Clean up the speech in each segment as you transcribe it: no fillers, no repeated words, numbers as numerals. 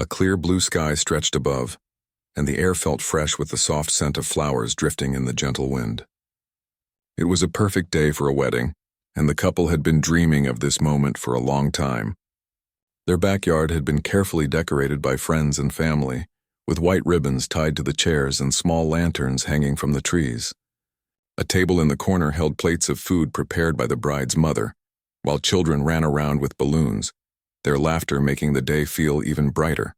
A clear blue sky stretched above, and the air felt fresh with the soft scent of flowers drifting in the gentle wind. It was a perfect day for a wedding, and the couple had been dreaming of this moment for a long time. Their backyard had been carefully decorated by friends and family, with white ribbons tied to the chairs and small lanterns hanging from the trees. A table in the corner held plates of food prepared by the bride's mother, while children ran around with balloons, their laughter making the day feel even brighter.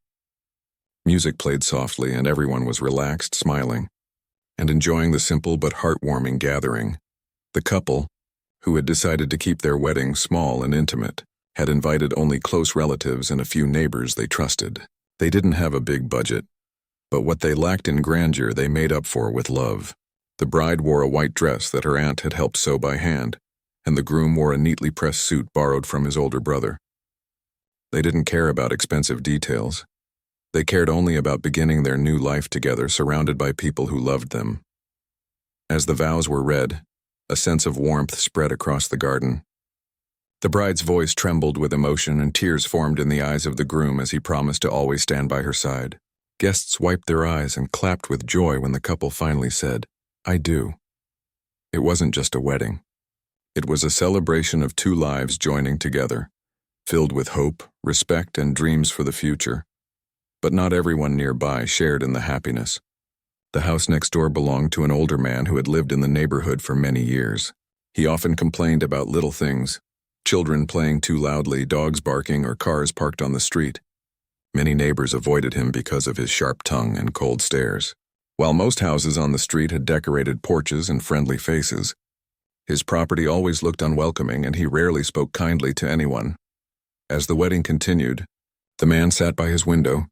Music played softly, and everyone was relaxed, smiling, and enjoying the simple but heartwarming gathering. The couple, who had decided to keep their wedding small and intimate, had invited only close relatives and a few neighbors they trusted. They didn't have a big budget, but what they lacked in grandeur they made up for with love. The bride wore a white dress that her aunt had helped sew by hand, and the groom wore a neatly pressed suit borrowed from his older brother. They didn't care about expensive details. They cared only about beginning their new life together, surrounded by people who loved them. As the vows were read, a sense of warmth spread across the garden. The bride's voice trembled with emotion, and tears formed in the eyes of the groom as he promised to always stand by her side. Guests wiped their eyes and clapped with joy when the couple finally said, "I do." It wasn't just a wedding. It was a celebration of two lives joining together, filled with hope, respect, and dreams for the future. But not everyone nearby shared in the happiness. The house next door belonged to an older man who had lived in the neighborhood for many years. He often complained about little things: children playing too loudly, dogs barking, or cars parked on the street. Many neighbors avoided him because of his sharp tongue and cold stares. While most houses on the street had decorated porches and friendly faces, his property always looked unwelcoming, and he rarely spoke kindly to anyone. As the wedding continued, the man sat by his window,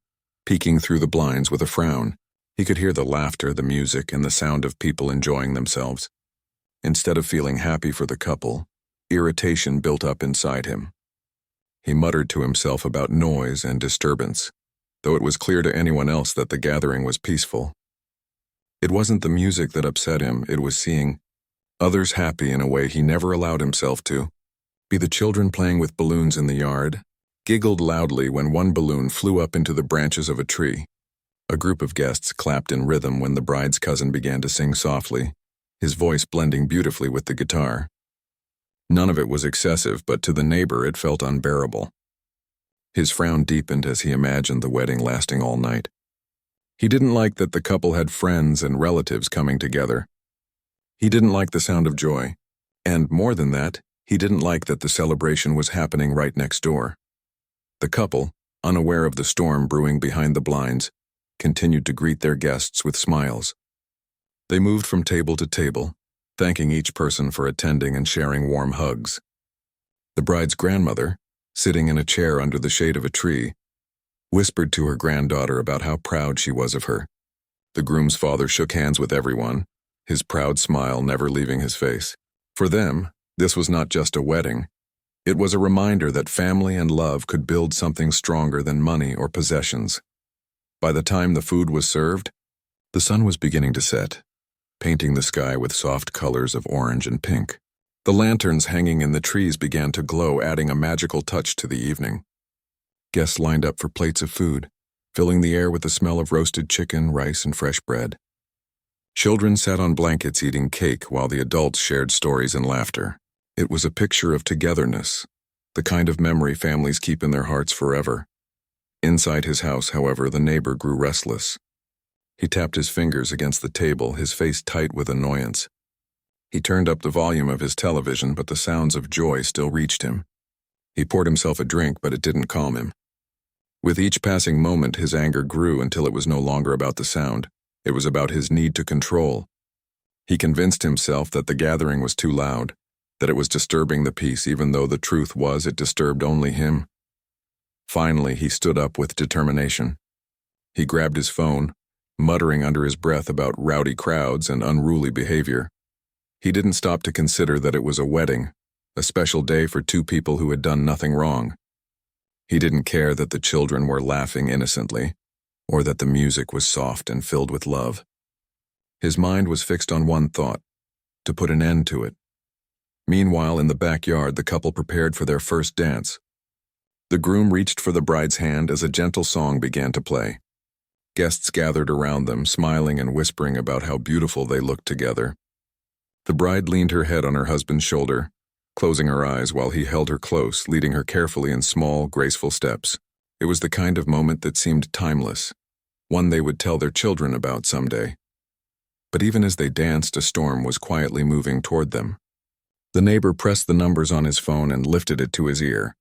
peeking through the blinds with a frown. He could hear the laughter, the music, and the sound of people enjoying themselves. Instead of feeling happy for the couple, irritation built up inside him. He muttered to himself about noise and disturbance, though it was clear to anyone else that the gathering was peaceful. It wasn't the music that upset him, it was seeing others happy in a way he never allowed himself to. Be the children playing with balloons in the yard, giggled loudly when one balloon flew up into the branches of a tree. A group of guests clapped in rhythm when the bride's cousin began to sing softly, his voice blending beautifully with the guitar. None of it was excessive, but to the neighbor it felt unbearable. His frown deepened as he imagined the wedding lasting all night. He didn't like that the couple had friends and relatives coming together. He didn't like the sound of joy, and more than that, he didn't like that the celebration was happening right next door. The couple, unaware of the storm brewing behind the blinds, continued to greet their guests with smiles. They moved from table to table, thanking each person for attending and sharing warm hugs. The bride's grandmother, sitting in a chair under the shade of a tree, whispered to her granddaughter about how proud she was of her. The groom's father shook hands with everyone, his proud smile never leaving his face. For them, this was not just a wedding. It was a reminder that family and love could build something stronger than money or possessions. By the time the food was served, the sun was beginning to set, painting the sky with soft colors of orange and pink. The lanterns hanging in the trees began to glow, adding a magical touch to the evening. Guests lined up for plates of food, filling the air with the smell of roasted chicken, rice, and fresh bread. Children sat on blankets eating cake while the adults shared stories and laughter. It was a picture of togetherness, the kind of memory families keep in their hearts forever. Inside his house, however, the neighbor grew restless. He tapped his fingers against the table, his face tight with annoyance. He turned up the volume of his television, but the sounds of joy still reached him. He poured himself a drink, but it didn't calm him. With each passing moment, his anger grew until it was no longer about the sound. It was about his need to control. He convinced himself that the gathering was too loud, that it was disturbing the peace, even though the truth was it disturbed only him. Finally, he stood up with determination. He grabbed his phone, muttering under his breath about rowdy crowds and unruly behavior. He didn't stop to consider that it was a wedding, a special day for two people who had done nothing wrong. He didn't care that the children were laughing innocently, or that the music was soft and filled with love. His mind was fixed on one thought: to put an end to it. Meanwhile, in the backyard, the couple prepared for their first dance. The groom reached for the bride's hand as a gentle song began to play. Guests gathered around them, smiling and whispering about how beautiful they looked together. The bride leaned her head on her husband's shoulder, closing her eyes while he held her close, leading her carefully in small, graceful steps. It was the kind of moment that seemed timeless, one they would tell their children about someday. But even as they danced, a storm was quietly moving toward them. The neighbor pressed the numbers on his phone and lifted it to his ear.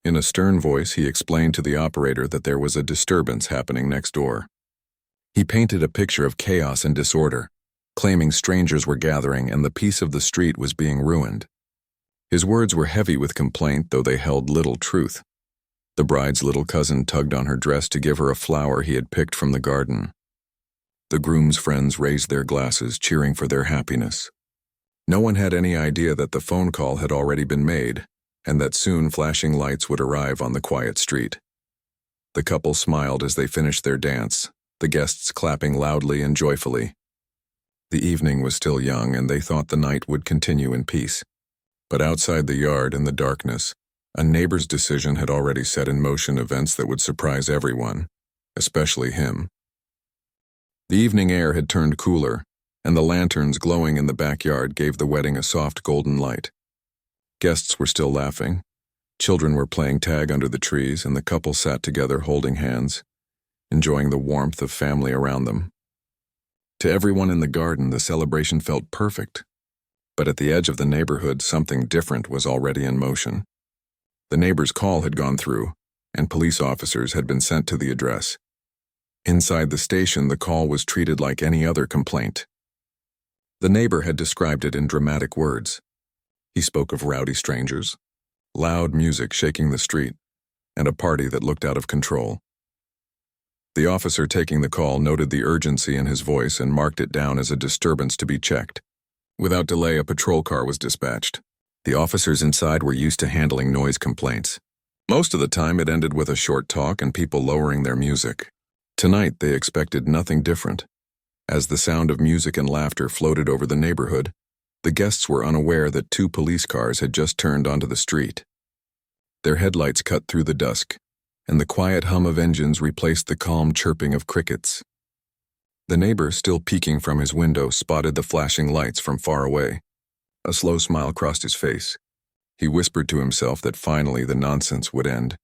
In a stern voice, he explained to the operator that there was a disturbance happening next door. He painted a picture of chaos and disorder, claiming strangers were gathering and the peace of the street was being ruined. His words were heavy with complaint, though they held little truth. The bride's little cousin tugged on her dress to give her a flower he had picked from the garden. The groom's friends raised their glasses, cheering for their happiness. No one had any idea that the phone call had already been made, and that soon flashing lights would arrive on the quiet street. The couple smiled as they finished their dance, the guests clapping loudly and joyfully. The evening was still young, and they thought the night would continue in peace. But outside the yard, in the darkness, a neighbor's decision had already set in motion events that would surprise everyone, especially him. The evening air had turned cooler, and the lanterns glowing in the backyard gave the wedding a soft golden light. Guests were still laughing. Children were playing tag under the trees, and the couple sat together holding hands, enjoying the warmth of family around them. To everyone in the garden, the celebration felt perfect. But at the edge of the neighborhood, something different was already in motion. The neighbor's call had gone through, and police officers had been sent to the address. Inside the station, the call was treated like any other complaint. The neighbor had described it in dramatic words. He spoke of rowdy strangers, loud music shaking the street, and a party that looked out of control. The officer taking the call noted the urgency in his voice and marked it down as a disturbance to be checked. Without delay, a patrol car was dispatched. The officers inside were used to handling noise complaints. Most of the time, it ended with a short talk and people lowering their music. Tonight, they expected nothing different. As the sound of music and laughter floated over the neighborhood, the guests were unaware that 2 police cars had just turned onto the street. Their headlights cut through the dusk, and the quiet hum of engines replaced the calm chirping of crickets. The neighbor, still peeking from his window, spotted the flashing lights from far away. A slow smile crossed his face. He whispered to himself that finally the nonsense would end.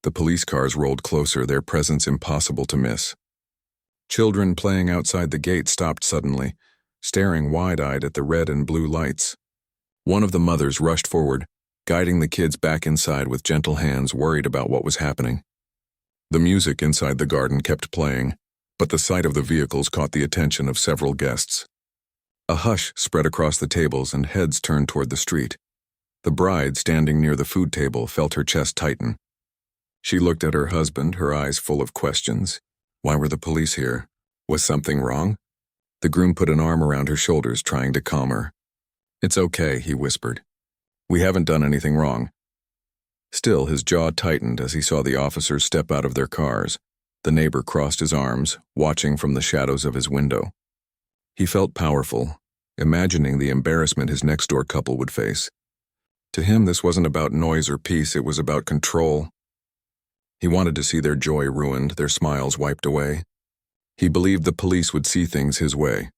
The police cars rolled closer, their presence impossible to miss. Children playing outside the gate stopped suddenly, staring wide-eyed at the red and blue lights. One of the mothers rushed forward, guiding the kids back inside with gentle hands, worried about what was happening. The music inside the garden kept playing, but the sight of the vehicles caught the attention of several guests. A hush spread across the tables and heads turned toward the street. The bride, standing near the food table, felt her chest tighten. She looked at her husband, her eyes full of questions. Why were the police here? Was something wrong? The groom put an arm around her shoulders, trying to calm her. "It's okay," he whispered. "We haven't done anything wrong." Still, his jaw tightened as he saw the officers step out of their cars. The neighbor crossed his arms, watching from the shadows of his window. He felt powerful, imagining the embarrassment his next-door couple would face. To him, this wasn't about noise or peace, it was about control. He wanted to see their joy ruined, their smiles wiped away. He believed the police would see things his way.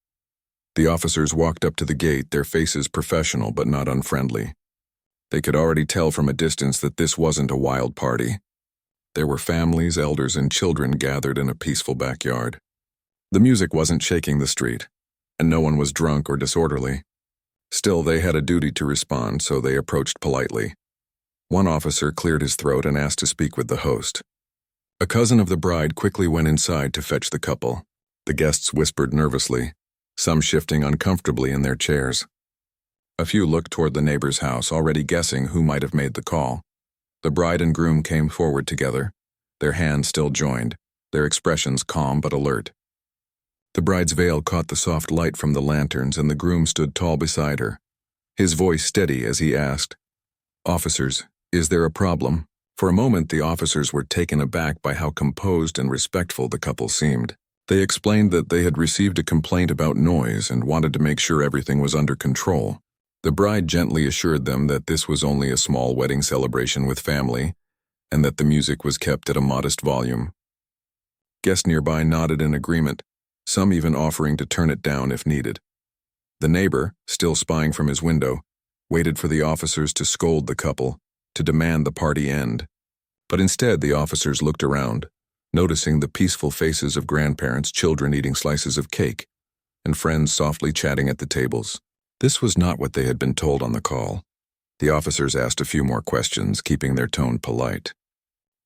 The officers walked up to the gate, their faces professional but not unfriendly. They could already tell from a distance that this wasn't a wild party. There were families, elders, and children gathered in a peaceful backyard. The music wasn't shaking the street, and no one was drunk or disorderly. Still, they had a duty to respond, so they approached politely. One officer cleared his throat and asked to speak with the host. A cousin of the bride quickly went inside to fetch the couple. The guests whispered nervously, some shifting uncomfortably in their chairs. A few looked toward the neighbor's house, already guessing who might have made the call. The bride and groom came forward together, their hands still joined, their expressions calm but alert. The bride's veil caught the soft light from the lanterns, and the groom stood tall beside her, his voice steady as he asked, "Officers, is there a problem?" For a moment, the officers were taken aback by how composed and respectful the couple seemed. They explained that they had received a complaint about noise and wanted to make sure everything was under control. The bride gently assured them that this was only a small wedding celebration with family, and that the music was kept at a modest volume. Guests nearby nodded in agreement, some even offering to turn it down if needed. The neighbor, still spying from his window, waited for the officers to scold the couple, to demand the party end. But instead the officers looked around, noticing the peaceful faces of grandparents, children eating slices of cake, and friends softly chatting at the tables. This was not what they had been told on the call. The officers asked a few more questions, keeping their tone polite.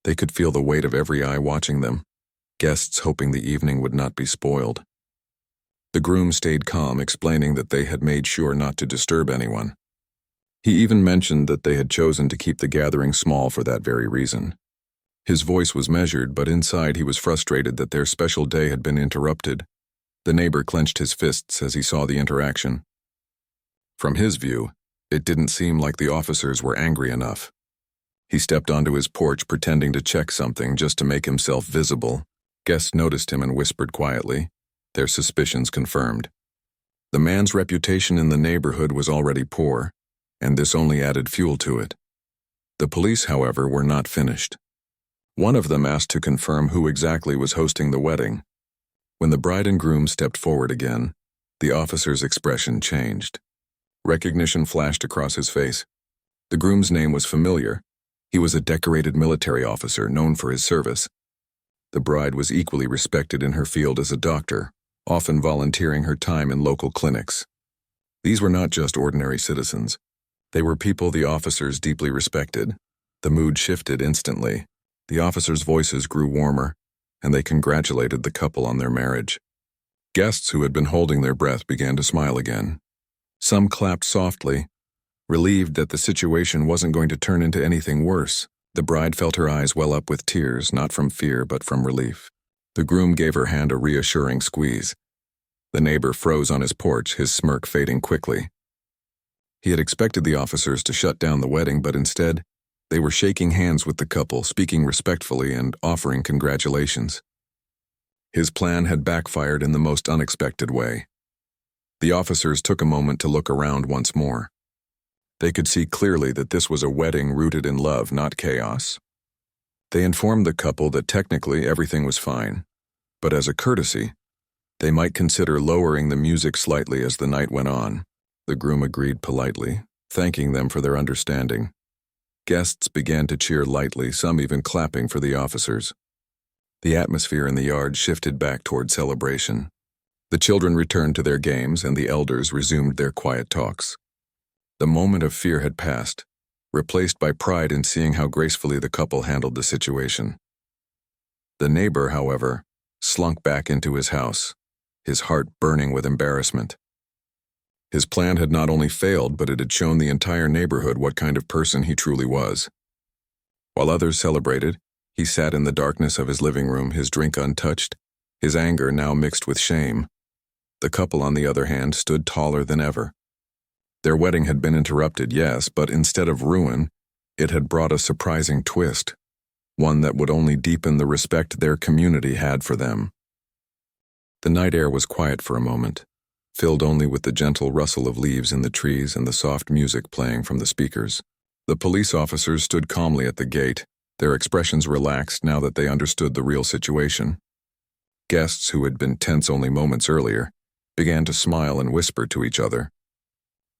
They could feel the weight of every eye watching them, guests hoping the evening would not be spoiled. The groom stayed calm, explaining that they had made sure not to disturb anyone. He even mentioned that they had chosen to keep the gathering small for that very reason. His voice was measured, but inside he was frustrated that their special day had been interrupted. The neighbor clenched his fists as he saw the interaction. From his view, it didn't seem like the officers were angry enough. He stepped onto his porch, pretending to check something just to make himself visible. Guests noticed him and whispered quietly, their suspicions confirmed. The man's reputation in the neighborhood was already poor, and this only added fuel to it. The police, however, were not finished. One of them asked to confirm who exactly was hosting the wedding. When the bride and groom stepped forward again, the officer's expression changed. Recognition flashed across his face. The groom's name was familiar. He was a decorated military officer known for his service. The bride was equally respected in her field as a doctor, often volunteering her time in local clinics. These were not just ordinary citizens. They were people the officers deeply respected. The mood shifted instantly. The officers' voices grew warmer, and they congratulated the couple on their marriage. Guests who had been holding their breath began to smile again. Some clapped softly, relieved that the situation wasn't going to turn into anything worse. The bride felt her eyes well up with tears, not from fear but from relief. The groom gave her hand a reassuring squeeze. The neighbor froze on his porch, his smirk fading quickly. He had expected the officers to shut down the wedding, but instead, they were shaking hands with the couple, speaking respectfully and offering congratulations. His plan had backfired in the most unexpected way. The officers took a moment to look around once more. They could see clearly that this was a wedding rooted in love, not chaos. They informed the couple that technically everything was fine, but as a courtesy, they might consider lowering the music slightly as the night went on. The groom agreed politely, thanking them for their understanding. Guests began to cheer lightly, some even clapping for the officers. The atmosphere in the yard shifted back toward celebration. The children returned to their games, and the elders resumed their quiet talks. The moment of fear had passed, replaced by pride in seeing how gracefully the couple handled the situation. The neighbor, however, slunk back into his house, his heart burning with embarrassment. His plan had not only failed, but it had shown the entire neighborhood what kind of person he truly was. While others celebrated, he sat in the darkness of his living room, his drink untouched, his anger now mixed with shame. The couple, on the other hand, stood taller than ever. Their wedding had been interrupted, yes, but instead of ruin, it had brought a surprising twist, one that would only deepen the respect their community had for them. The night air was quiet for a moment, filled only with the gentle rustle of leaves in the trees and the soft music playing from the speakers. The police officers stood calmly at the gate, their expressions relaxed now that they understood the real situation. Guests who had been tense only moments earlier began to smile and whisper to each other.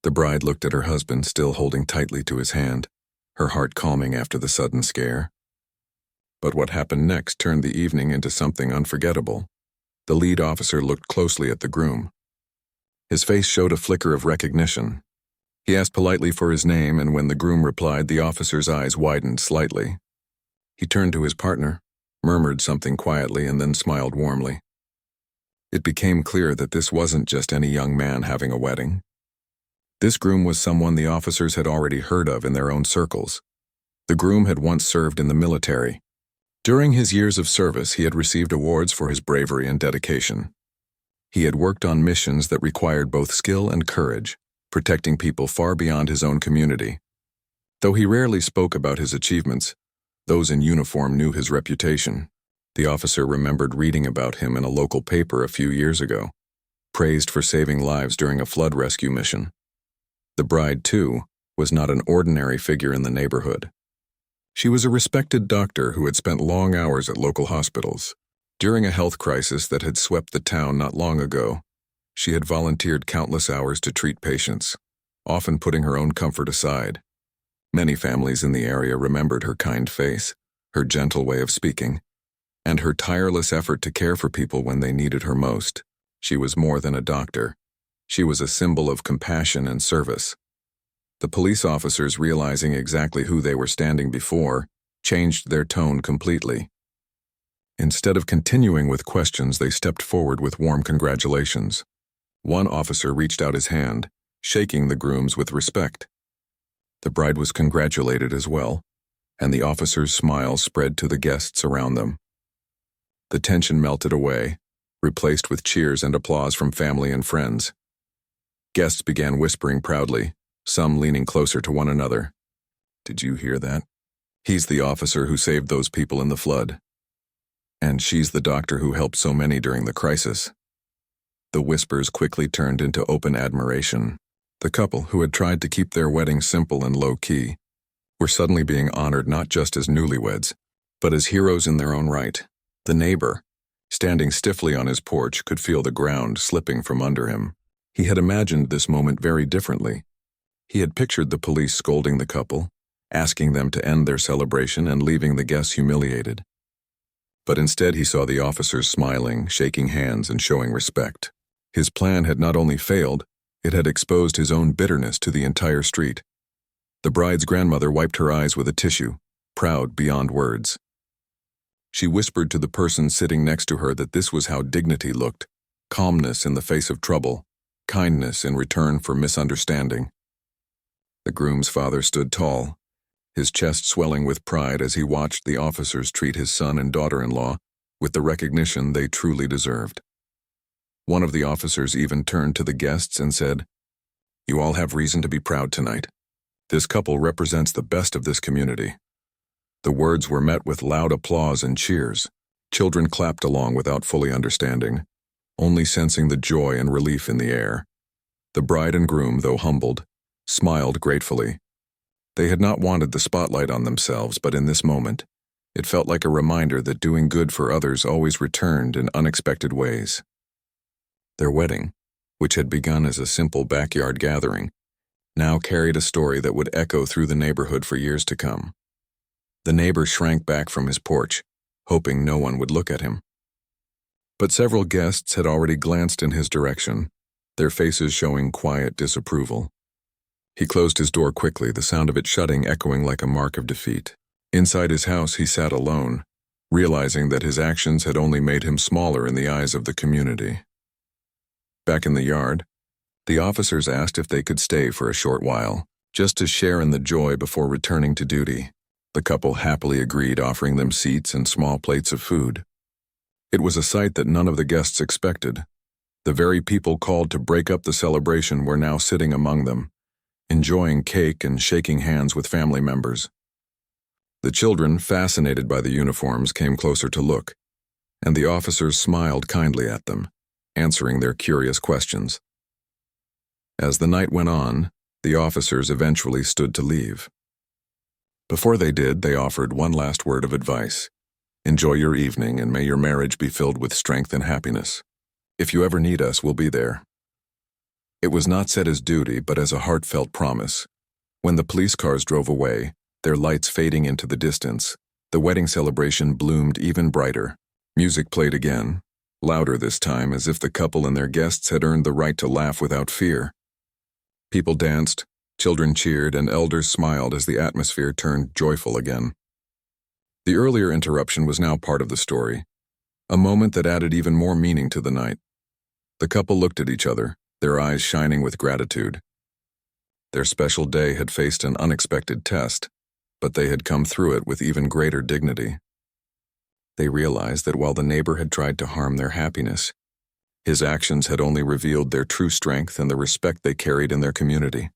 The bride looked at her husband, still holding tightly to his hand, her heart calming after the sudden scare. But what happened next turned the evening into something unforgettable. The lead officer looked closely at the groom. His face showed a flicker of recognition. He asked politely for his name, and when the groom replied, the officer's eyes widened slightly. He turned to his partner, murmured something quietly, and then smiled warmly. It became clear that this wasn't just any young man having a wedding. This groom was someone the officers had already heard of in their own circles. The groom had once served in the military. During his years of service, he had received awards for his bravery and dedication. He had worked on missions that required both skill and courage, protecting people far beyond his own community. Though he rarely spoke about his achievements, those in uniform knew his reputation. The officer remembered reading about him in a local paper a few years ago, praised for saving lives during a flood rescue mission. The bride, too, was not an ordinary figure in the neighborhood. She was a respected doctor who had spent long hours at local hospitals. During a health crisis that had swept the town not long ago, she had volunteered countless hours to treat patients, often putting her own comfort aside. Many families in the area remembered her kind face, her gentle way of speaking, and her tireless effort to care for people when they needed her most. She was more than a doctor. She was a symbol of compassion and service. The police officers, realizing exactly who they were standing before, changed their tone completely. Instead of continuing with questions, they stepped forward with warm congratulations. One officer reached out his hand, shaking the grooms with respect. The bride was congratulated as well, and the officer's smile spread to the guests around them. The tension melted away, replaced with cheers and applause from family and friends. Guests began whispering proudly, some leaning closer to one another. "Did you hear that? He's the officer who saved those people in the flood. And she's the doctor who helped so many during the crisis." The whispers quickly turned into open admiration. The couple, who had tried to keep their wedding simple and low-key, were suddenly being honored not just as newlyweds, but as heroes in their own right. The neighbor, standing stiffly on his porch, could feel the ground slipping from under him. He had imagined this moment very differently. He had pictured the police scolding the couple, asking them to end their celebration and leaving the guests humiliated. But instead he saw the officers smiling, shaking hands, and showing respect. His plan had not only failed, it had exposed his own bitterness to the entire street. The bride's grandmother wiped her eyes with a tissue, proud beyond words. She whispered to the person sitting next to her that this was how dignity looked: calmness in the face of trouble, kindness in return for misunderstanding. The groom's father stood tall, his chest swelling with pride as he watched the officers treat his son and daughter-in-law with the recognition they truly deserved. One of the officers even turned to the guests and said, "You all have reason to be proud tonight. This couple represents the best of this community." The words were met with loud applause and cheers. Children clapped along without fully understanding, only sensing the joy and relief in the air. The bride and groom, though humbled, smiled gratefully. They had not wanted the spotlight on themselves, but in this moment, it felt like a reminder that doing good for others always returned in unexpected ways. Their wedding, which had begun as a simple backyard gathering, now carried a story that would echo through the neighborhood for years to come. The neighbor shrank back from his porch, hoping no one would look at him. But several guests had already glanced in his direction, their faces showing quiet disapproval. He closed his door quickly, the sound of it shutting echoing like a mark of defeat. Inside his house, he sat alone, realizing that his actions had only made him smaller in the eyes of the community. Back in the yard, the officers asked if they could stay for a short while, just to share in the joy before returning to duty. The couple happily agreed, offering them seats and small plates of food. It was a sight that none of the guests expected. The very people called to break up the celebration were now sitting among them, enjoying cake and shaking hands with family members. The children, fascinated by the uniforms, came closer to look, and the officers smiled kindly at them, answering their curious questions. As the night went on, the officers eventually stood to leave. Before they did, they offered one last word of advice. "Enjoy your evening, and may your marriage be filled with strength and happiness. If you ever need us, we'll be there." It was not said as duty, but as a heartfelt promise. When the police cars drove away, their lights fading into the distance, the wedding celebration bloomed even brighter. Music played again, louder this time, as if the couple and their guests had earned the right to laugh without fear. People danced, children cheered, and elders smiled as the atmosphere turned joyful again. The earlier interruption was now part of the story, a moment that added even more meaning to the night. The couple looked at each other, their eyes shining with gratitude. Their special day had faced an unexpected test, but they had come through it with even greater dignity. They realized that while the neighbor had tried to harm their happiness, his actions had only revealed their true strength and the respect they carried in their community.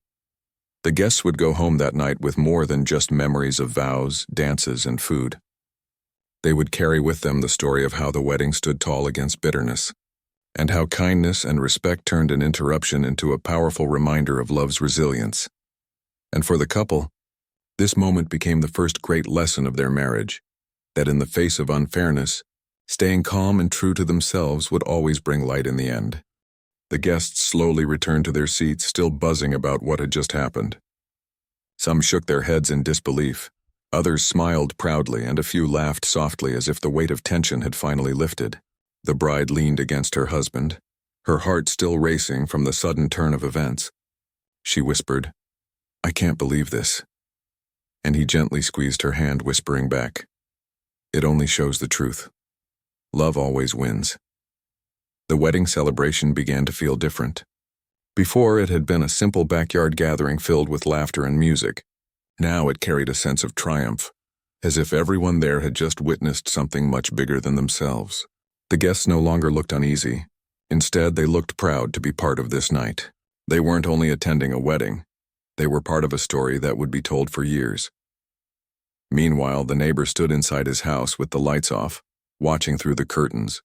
The guests would go home that night with more than just memories of vows, dances, and food. They would carry with them the story of how the wedding stood tall against bitterness, and how kindness and respect turned an interruption into a powerful reminder of love's resilience. And for the couple, This moment became the first great lesson of their marriage, that in the face of unfairness, staying calm and true to themselves would always bring light in the end. The guests slowly returned to their seats, still buzzing about what had just happened. Some shook their heads in disbelief, others smiled proudly, and a few laughed softly as if the weight of tension had finally lifted. The bride leaned against her husband, her heart still racing from the sudden turn of events. She whispered, "I can't believe this." And he gently squeezed her hand, whispering back, "It only shows the truth. Love always wins." The wedding celebration began to feel different. Before, it had been a simple backyard gathering filled with laughter and music. Now it carried a sense of triumph, as if everyone there had just witnessed something much bigger than themselves. The guests no longer looked uneasy. Instead, they looked proud to be part of this night. They weren't only attending a wedding, they were part of a story that would be told for years. Meanwhile, the neighbor stood inside his house with the lights off, watching through the curtains.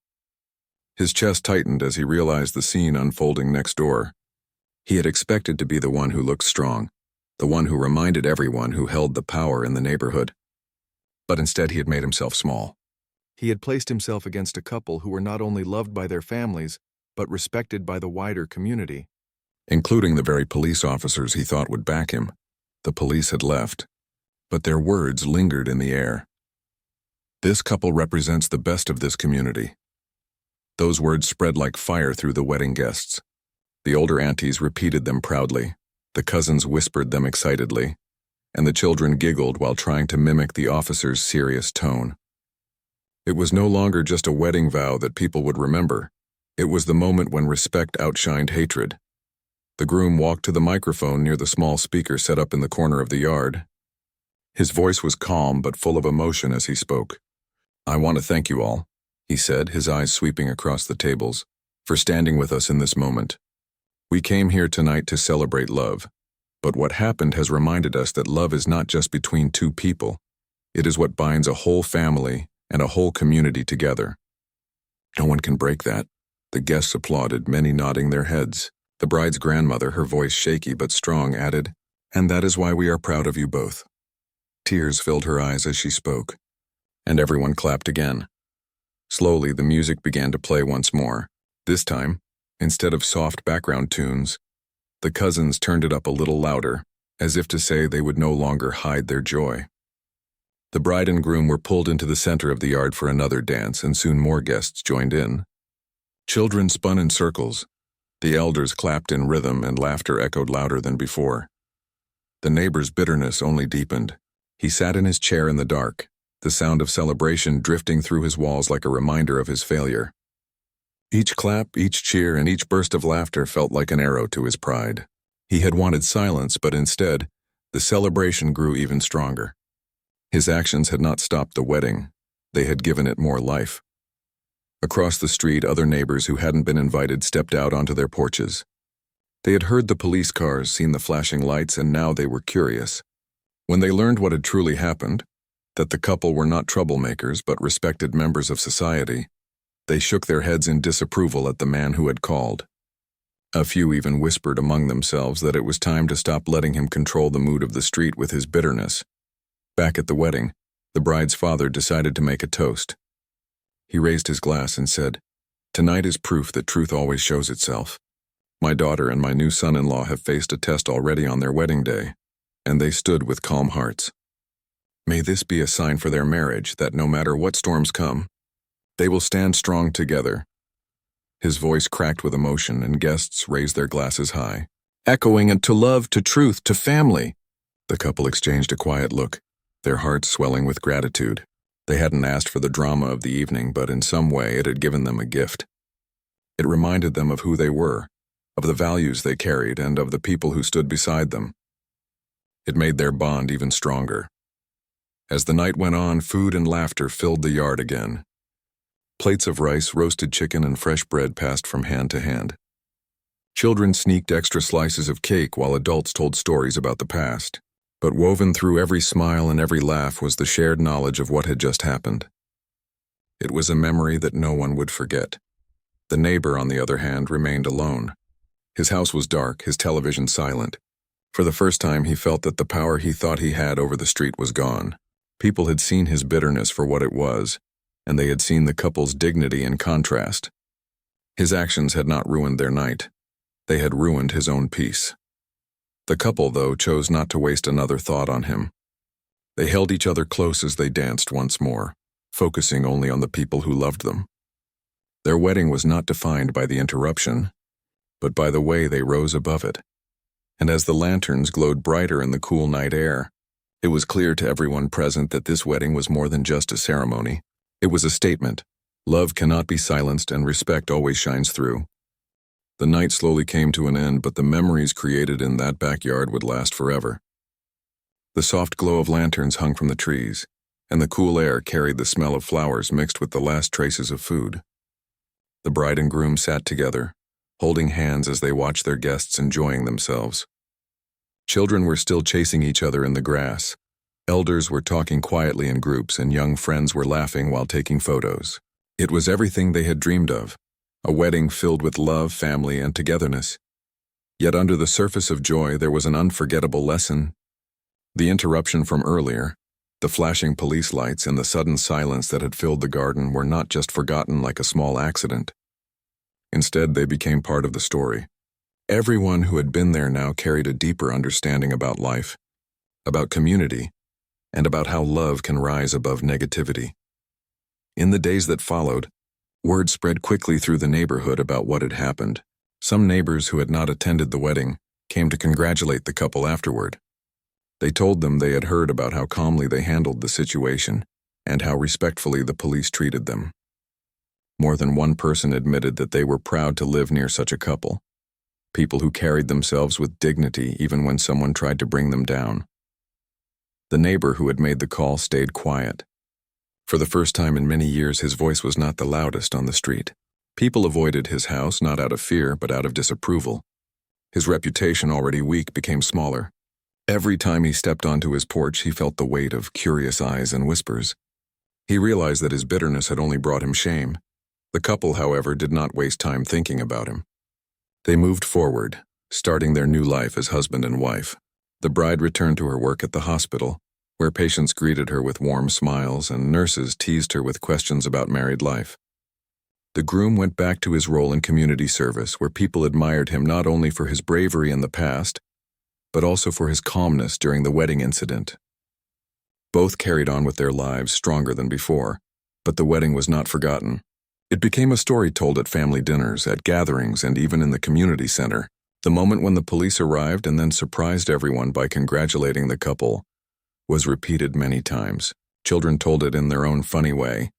His chest tightened as he realized the scene unfolding next door. He had expected to be the one who looked strong, the one who reminded everyone who held the power in the neighborhood. But instead, he had made himself small. He had placed himself against a couple who were not only loved by their families, but respected by the wider community, including the very police officers he thought would back him. The police had left, but their words lingered in the air. "This couple represents the best of this community." Those words spread like fire through the wedding guests. The older aunties repeated them proudly, the cousins whispered them excitedly, and the children giggled while trying to mimic the officer's serious tone. It was no longer just a wedding vow that people would remember. It was the moment when respect outshined hatred. The groom walked to the microphone near the small speaker set up in the corner of the yard. His voice was calm but full of emotion as he spoke. "I want to thank you all," he said, his eyes sweeping across the tables, "for standing with us in this moment. We came here tonight to celebrate love, but what happened has reminded us that love is not just between two people. It is what binds a whole family and a whole community together. No one can break that." The guests applauded, many nodding their heads. The bride's grandmother, her voice shaky but strong, added, "And that is why we are proud of you both." Tears filled her eyes as she spoke, and everyone clapped again. Slowly, the music began to play once more. This time, instead of soft background tunes, the cousins turned it up a little louder, as if to say they would no longer hide their joy. The bride and groom were pulled into the center of the yard for another dance, and soon more guests joined in. Children spun in circles. The elders clapped in rhythm, and laughter echoed louder than before. The neighbor's bitterness only deepened. He sat in his chair in the dark, the sound of celebration drifting through his walls like a reminder of his failure. Each clap, each cheer, and each burst of laughter felt like an arrow to his pride. He had wanted silence, but instead, the celebration grew even stronger. His actions had not stopped the wedding. They had given it more life. Across the street, other neighbors who hadn't been invited stepped out onto their porches. They had heard the police cars, seen the flashing lights, and now they were curious. When they learned what had truly happened, that the couple were not troublemakers but respected members of society, they shook their heads in disapproval at the man who had called. A few even whispered among themselves that it was time to stop letting him control the mood of the street with his bitterness. Back at the wedding, the bride's father decided to make a toast. He raised his glass and said, "Tonight is proof that truth always shows itself. My daughter and my new son-in-law have faced a test already on their wedding day, and they stood with calm hearts. May this be a sign for their marriage that no matter what storms come, they will stand strong together." His voice cracked with emotion, and guests raised their glasses high, echoing it, "To love, to truth, to family." The couple exchanged a quiet look, their hearts swelling with gratitude. They hadn't asked for the drama of the evening, but in some way it had given them a gift. It reminded them of who they were, of the values they carried, and of the people who stood beside them. It made their bond even stronger. As the night went on, food and laughter filled the yard again. Plates of rice, roasted chicken, and fresh bread passed from hand to hand. Children sneaked extra slices of cake while adults told stories about the past. But woven through every smile and every laugh was the shared knowledge of what had just happened. It was a memory that no one would forget. The neighbor, on the other hand, remained alone. His house was dark, his television silent, For the first time, he felt that the power he thought he had over the street was gone. People had seen his bitterness for what it was, and they had seen the couple's dignity in contrast. His actions had not ruined their night. They had ruined his own peace. The couple, though, chose not to waste another thought on him. They held each other close as they danced once more, focusing only on the people who loved them. Their wedding was not defined by the interruption, but by the way they rose above it. And as the lanterns glowed brighter in the cool night air, it was clear to everyone present that this wedding was more than just a ceremony. It was a statement. Love cannot be silenced and respect always shines through. The night slowly came to an end, but the memories created in that backyard would last forever. The soft glow of lanterns hung from the trees, and the cool air carried the smell of flowers mixed with the last traces of food. The bride and groom sat together, holding hands as they watched their guests enjoying themselves. Children were still chasing each other in the grass. Elders were talking quietly in groups, and young friends were laughing while taking photos. It was everything they had dreamed of, a wedding filled with love, family, and togetherness. Yet under the surface of joy there was an unforgettable lesson. The interruption from earlier, the flashing police lights, and the sudden silence that had filled the garden were not just forgotten like a small accident. Instead, they became part of the story. Everyone who had been there now carried a deeper understanding about life, about community, and about how love can rise above negativity. In the days that followed, word spread quickly through the neighborhood about what had happened. Some neighbors who had not attended the wedding came to congratulate the couple afterward. They told them they had heard about how calmly they handled the situation and how respectfully the police treated them. More than one person admitted that they were proud to live near such a couple, people who carried themselves with dignity even when someone tried to bring them down. The neighbor who had made the call stayed quiet. For the first time in many years, his voice was not the loudest on the street. People avoided his house not out of fear but out of disapproval. His reputation, already weak, became smaller. Every time he stepped onto his porch, he felt the weight of curious eyes and whispers. He realized that his bitterness had only brought him shame. The couple, however, did not waste time thinking about him. They moved forward, starting their new life as husband and wife. The bride returned to her work at the hospital, where patients greeted her with warm smiles and nurses teased her with questions about married life. The groom went back to his role in community service, where people admired him not only for his bravery in the past, but also for his calmness during the wedding incident. Both carried on with their lives stronger than before, but the wedding was not forgotten. It became a story told at family dinners, at gatherings, and even in the community center. The moment when the police arrived and then surprised everyone by congratulating the couple was repeated many times. Children told it in their own funny way,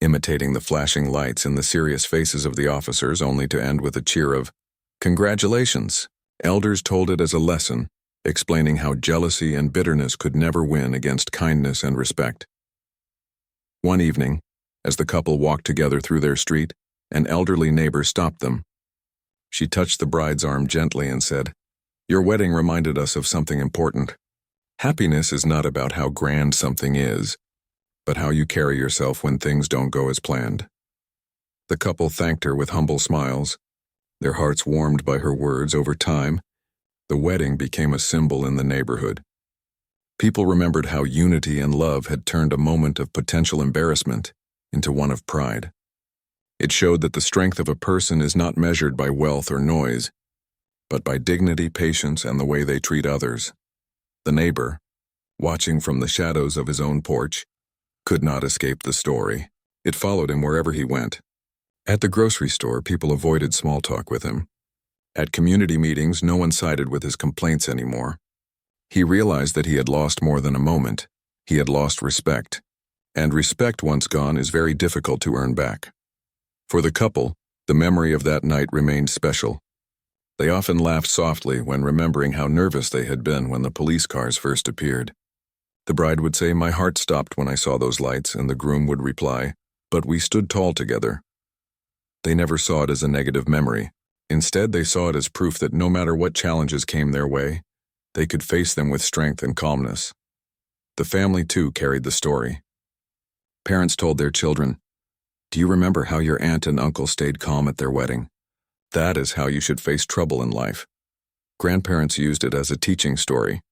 imitating the flashing lights and the serious faces of the officers, only to end with a cheer of, "Congratulations!" Elders told it as a lesson, explaining how jealousy and bitterness could never win against kindness and respect. One evening, as the couple walked together through their street, an elderly neighbor stopped them. She touched the bride's arm gently and said, "Your wedding reminded us of something important. Happiness is not about how grand something is, but how you carry yourself when things don't go as planned." The couple thanked her with humble smiles, their hearts warmed by her words. Over time, the wedding became a symbol in the neighborhood. People remembered how unity and love had turned a moment of potential embarrassment into one of pride. It showed that the strength of a person is not measured by wealth or noise, but by dignity, patience, and the way they treat others. The neighbor, watching from the shadows of his own porch, could not escape the story. It followed him wherever he went. At the grocery store, people avoided small talk with him. At community meetings, no one sided with his complaints anymore. He realized that he had lost more than a moment. He had lost respect. And respect once gone is very difficult to earn back. For the couple, the memory of that night remained special. They often laughed softly when remembering how nervous they had been when the police cars first appeared. The bride would say, "My heart stopped when I saw those lights," and the groom would reply, "But we stood tall together." They never saw it as a negative memory. Instead, they saw it as proof that no matter what challenges came their way, they could face them with strength and calmness. The family, too, carried the story. Parents told their children, "Do you remember how your aunt and uncle stayed calm at their wedding? That is how you should face trouble in life." Grandparents used it as a teaching story,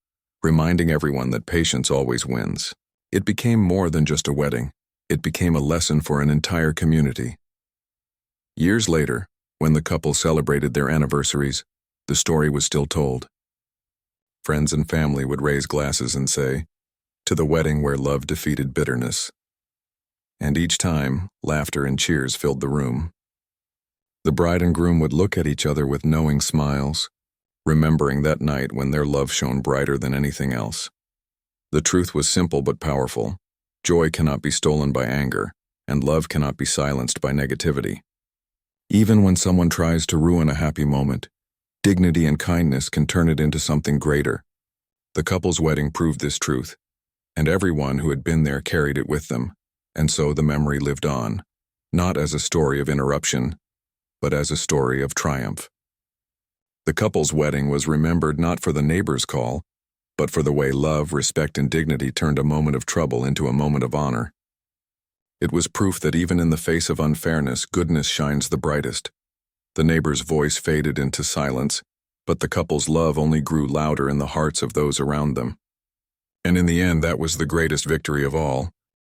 reminding everyone that patience always wins. It became more than just a wedding. It became a lesson for an entire community. Years later, when the couple celebrated their anniversaries, the story was still told. Friends and family would raise glasses and say, "To the wedding where love defeated bitterness." And each time, laughter and cheers filled the room. The bride and groom would look at each other with knowing smiles, remembering that night when their love shone brighter than anything else. The truth was simple but powerful. Joy cannot be stolen by anger, and love cannot be silenced by negativity. Even when someone tries to ruin a happy moment, dignity and kindness can turn it into something greater. The couple's wedding proved this truth, and everyone who had been there carried it with them, and so the memory lived on, not as a story of interruption, but as a story of triumph. The couple's wedding was remembered not for the neighbor's call, but for the way love, respect, and dignity turned a moment of trouble into a moment of honor. It was proof that even in the face of unfairness, goodness shines the brightest. The neighbor's voice faded into silence, but the couple's love only grew louder in the hearts of those around them. And in the end, that was the greatest victory of all.